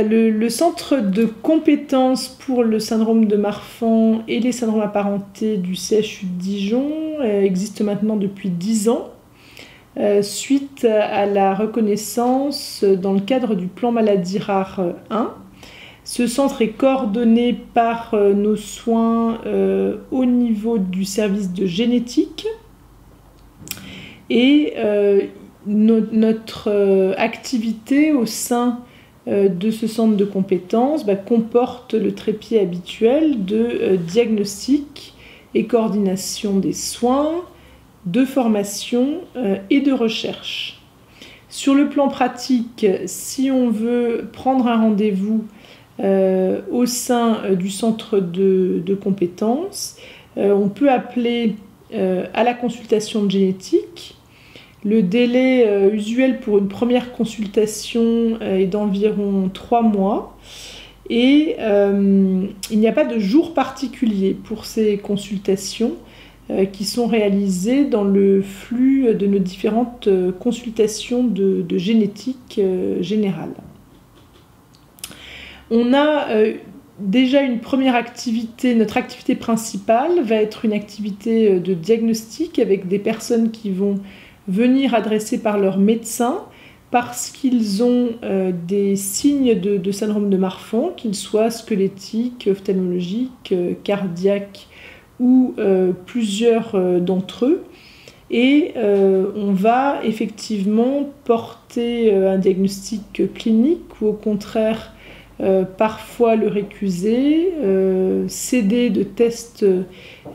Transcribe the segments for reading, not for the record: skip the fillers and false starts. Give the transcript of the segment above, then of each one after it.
Le centre de compétences pour le syndrome de Marfan et les syndromes apparentés du CHU de Dijon existe maintenant depuis 10 ans, suite à la reconnaissance dans le cadre du plan maladie rare 1. Ce centre est coordonné par nos soins au niveau du service de génétique et notre activité au sein de ce centre de compétences comporte le trépied habituel de diagnostic et coordination des soins, de formation et de recherche. Sur le plan pratique, si on veut prendre un rendez-vous au sein du centre de compétences, on peut appeler à la consultation de génétique. Le délai usuel pour une première consultation est d'environ 3 mois et il n'y a pas de jour particulier pour ces consultations qui sont réalisées dans le flux de nos différentes consultations de génétique générale. On a déjà une première activité, notre activité principale va être une activité de diagnostic avec des personnes qui vont venir adressés par leur médecin parce qu'ils ont des signes de syndrome de Marfan, qu'ils soient squelettiques, ophtalmologiques, cardiaques ou plusieurs d'entre eux. Et on va effectivement porter un diagnostic clinique ou au contraire parfois le récuser, céder de tests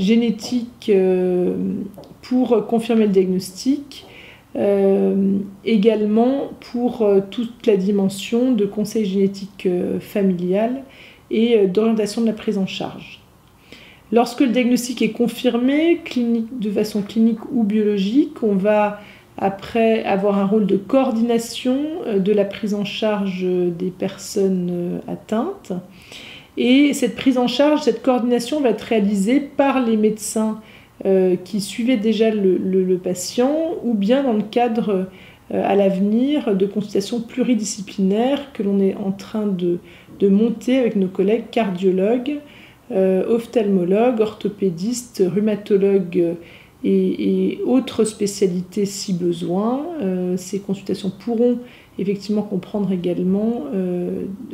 génétiques pour confirmer le diagnostic, également pour toute la dimension de conseil génétique familial et d'orientation de la prise en charge. Lorsque le diagnostic est confirmé, de façon clinique ou biologique, on va après avoir un rôle de coordination de la prise en charge des personnes atteintes. Et cette prise en charge, cette coordination va être réalisée par les médecins qui suivaient déjà le patient ou bien dans le cadre à l'avenir de consultations pluridisciplinaires que l'on est en train de monter avec nos collègues cardiologues, ophtalmologues, orthopédistes, rhumatologues et autres spécialités si besoin. Ces consultations pourront effectivement comprendre également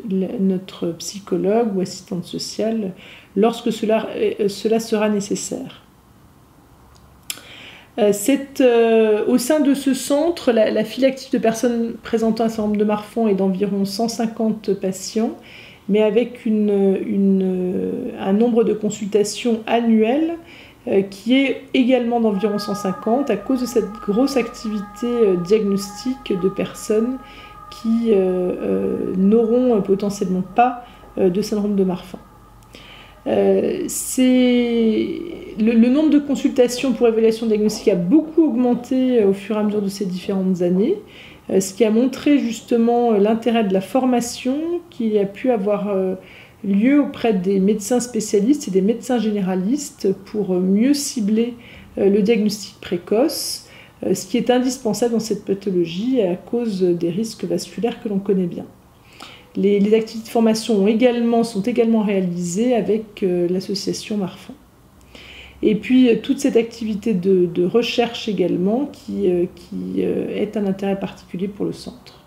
notre psychologue ou assistante sociale lorsque cela sera nécessaire. Au sein de ce centre, la file active de personnes présentant un syndrome de Marfan est d'environ 150 patients, mais avec un nombre de consultations annuelles qui est également d'environ 150 à cause de cette grosse activité diagnostique de personnes qui n'auront potentiellement pas de syndrome de Marfan. Le nombre de consultations pour évaluation diagnostique a beaucoup augmenté au fur et à mesure de ces différentes années, ce qui a montré justement l'intérêt de la formation qui a pu avoir lieu auprès des médecins spécialistes et des médecins généralistes pour mieux cibler le diagnostic précoce, ce qui est indispensable dans cette pathologie à cause des risques vasculaires que l'on connaît bien. Les activités de formation sont également réalisées avec l'association Marfan. Et puis toute cette activité de recherche également qui est un intérêt particulier pour le centre.